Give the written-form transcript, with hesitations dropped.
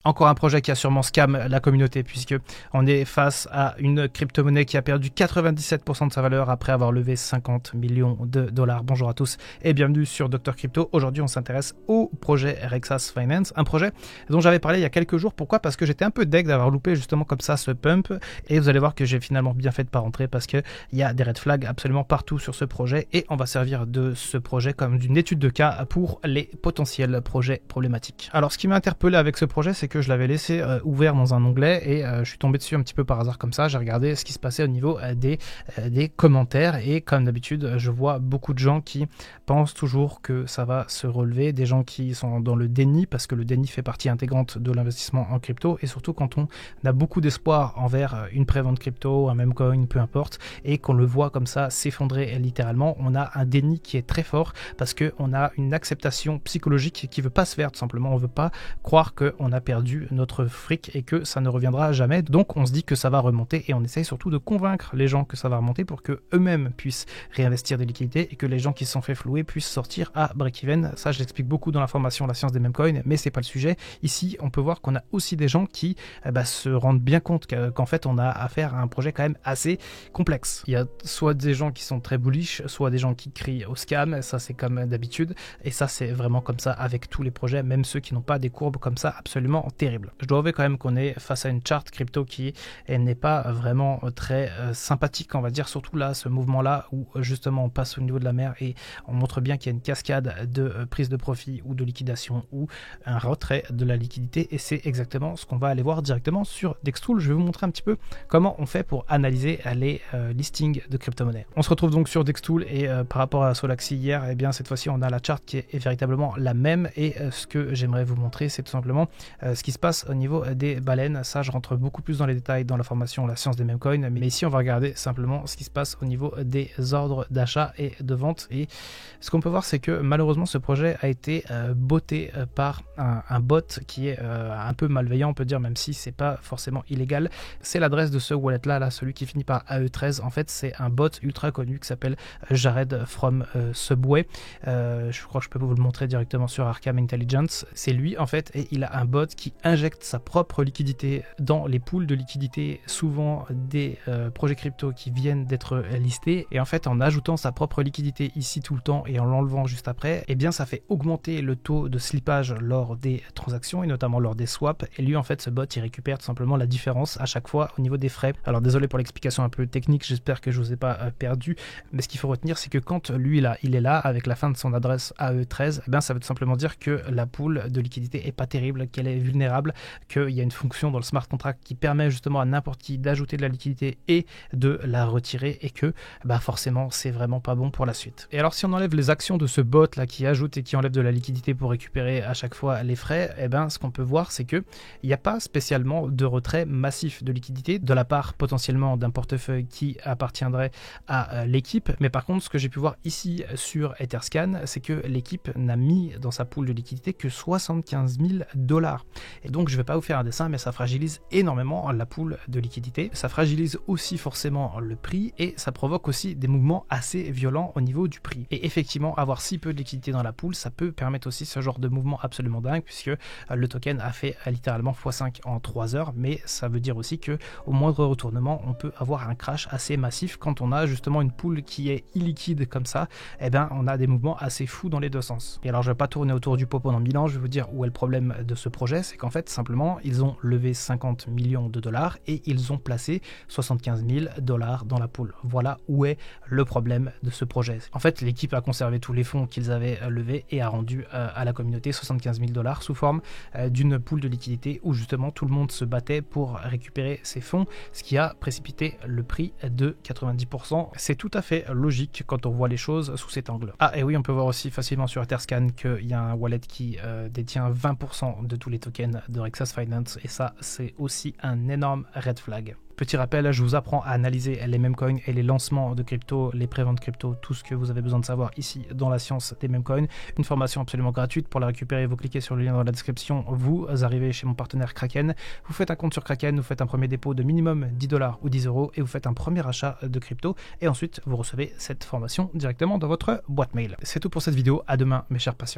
Encore un projet qui a sûrement scam la communauté, puisque on est face à une crypto-monnaie qui a perdu 97% de sa valeur après avoir levé 50 millions de dollars. Bonjour à tous et bienvenue sur Dr Crypto. Aujourd'hui, on s'intéresse au projet Rexas Finance, un projet dont j'avais parlé il y a quelques jours. Pourquoi? Parce que j'étais un peu deg d'avoir loupé justement comme ça ce pump, et vous allez voir que j'ai finalement bien fait de pas rentrer parce qu'il y a des red flags absolument partout sur ce projet, et on va servir de ce projet comme d'une étude de cas pour les potentiels projets problématiques. Alors, ce qui m'a interpellé avec ce projet, c'est que je l'avais laissé ouvert dans un onglet, et je suis tombé dessus un petit peu par hasard comme ça. J'ai regardé ce qui se passait au niveau des commentaires, et comme d'habitude, je vois beaucoup de gens qui pensent toujours que ça va se relever, des gens qui sont dans le déni, parce que le déni fait partie intégrante de l'investissement en crypto, et surtout quand on a beaucoup d'espoir envers une prévente crypto, un meme coin, peu importe, et qu'on le voit comme ça s'effondrer littéralement, on a un déni qui est très fort, parce qu'on a une acceptation psychologique qui veut pas se faire, tout simplement. On veut pas croire qu'on a perdu notre fric et que ça ne reviendra jamais. Donc on se dit que ça va remonter, et on essaye surtout de convaincre les gens que ça va remonter pour que eux-mêmes puissent réinvestir des liquidités et que les gens qui se sont fait flouer puissent sortir à break-even. Ça, je l'explique beaucoup dans la formation La science des meme coins, mais c'est pas le sujet. Ici, on peut voir qu'on a aussi des gens qui se rendent bien compte qu'en fait, on a affaire à un projet quand même assez complexe. Il y a soit des gens qui sont très bullish, soit des gens qui crient au scam. Ça, c'est comme d'habitude, et ça, c'est vraiment comme ça avec tous les projets, même ceux qui n'ont pas des courbes comme ça absolument terrible. Je dois avouer quand même qu'on est face à une charte crypto qui n'est pas vraiment très sympathique, on va dire, surtout là, ce mouvement-là où justement on passe au niveau de la mer et on montre bien qu'il y a une cascade de prise de profit ou de liquidation ou un retrait de la liquidité, et c'est exactement ce qu'on va aller voir directement sur Dextool. Je vais vous montrer un petit peu comment on fait pour analyser les listings de crypto-monnaies. On se retrouve donc sur Dextool, et par rapport à Solaxy hier, et bien cette fois-ci on a la charte qui est véritablement la même, et ce que j'aimerais vous montrer, c'est tout simplement ce qui se passe au niveau des baleines. Ça, je rentre beaucoup plus dans les détails dans la formation La science des meme coins, mais ici on va regarder simplement ce qui se passe au niveau des ordres d'achat et de vente. Et ce qu'on peut voir, c'est que malheureusement ce projet a été botté par un bot qui est un peu malveillant, on peut dire, même si c'est pas forcément illégal. C'est l'adresse de ce wallet là, celui qui finit par AE13. En fait, c'est un bot ultra connu qui s'appelle Jared from Subway. Je crois que je peux vous le montrer directement sur Arkham Intelligence. C'est lui en fait, et il a un bot qui injecte sa propre liquidité dans les pools de liquidité, souvent des projets crypto qui viennent d'être listés, et en fait en ajoutant sa propre liquidité ici tout le temps et en l'enlevant juste après, et bien ça fait augmenter le taux de slippage lors des transactions et notamment lors des swaps. Et lui en fait, ce bot, il récupère tout simplement la différence à chaque fois au niveau des frais. Alors désolé pour l'explication un peu technique, j'espère que je vous ai pas perdu, mais ce qu'il faut retenir, c'est que quand lui là il est là avec la fin de son adresse AE13, et bien ça veut tout simplement dire que la pool de liquidité est pas terrible, qu'elle est vulnérable, qu'il y a une fonction dans le smart contract qui permet justement à n'importe qui d'ajouter de la liquidité et de la retirer, et que forcément c'est vraiment pas bon pour la suite. Et alors si on enlève les actions de ce bot là qui ajoute et qui enlève de la liquidité pour récupérer à chaque fois les frais, et ben ce qu'on peut voir, c'est que il n'y a pas spécialement de retrait massif de liquidité de la part potentiellement d'un portefeuille qui appartiendrait à l'équipe. Mais par contre, ce que j'ai pu voir ici sur Etherscan, c'est que l'équipe n'a mis dans sa pool de liquidité que 75 000 $. Et donc je vais pas vous faire un dessin, mais ça fragilise énormément la pool de liquidité. Ça fragilise aussi forcément le prix, et ça provoque aussi des mouvements assez violents au niveau du prix. Et effectivement, avoir si peu de liquidité dans la pool, ça peut permettre aussi ce genre de mouvement absolument dingue, puisque le token a fait littéralement x5 en 3 heures, mais ça veut dire aussi que au moindre retournement, on peut avoir un crash assez massif. Quand on a justement une pool qui est illiquide comme ça, et ben on a des mouvements assez fous dans les deux sens. Et alors je vais pas tourner autour du pot pendant 1000 ans, je vais vous dire où est le problème de ce projet. C'est qu'en fait simplement ils ont levé 50 millions de dollars et ils ont placé 75 000 $ dans la pool. Voilà où est le problème de ce projet. En fait, l'équipe a conservé tous les fonds qu'ils avaient levés et a rendu à la communauté 75 000 $ sous forme d'une pool de liquidité où justement tout le monde se battait pour récupérer ces fonds, ce qui a précipité le prix de 90%. C'est tout à fait logique quand on voit les choses sous cet angle. Ah, et oui, on peut voir aussi facilement sur Etherscan qu'il y a un wallet qui détient 20% de tous les tokens de Rexas Finance, et ça, c'est aussi un énorme red flag. Petit rappel, je vous apprends à analyser les meme coins et les lancements de crypto, les préventes crypto, tout ce que vous avez besoin de savoir ici dans la science des meme coins. Une formation absolument gratuite. Pour la récupérer, vous cliquez sur le lien dans la description, vous arrivez chez mon partenaire Kraken, vous faites un compte sur Kraken, vous faites un premier dépôt de minimum 10 $ ou 10 € et vous faites un premier achat de crypto, et ensuite vous recevez cette formation directement dans votre boîte mail. C'est tout pour cette vidéo, à demain mes chers patients.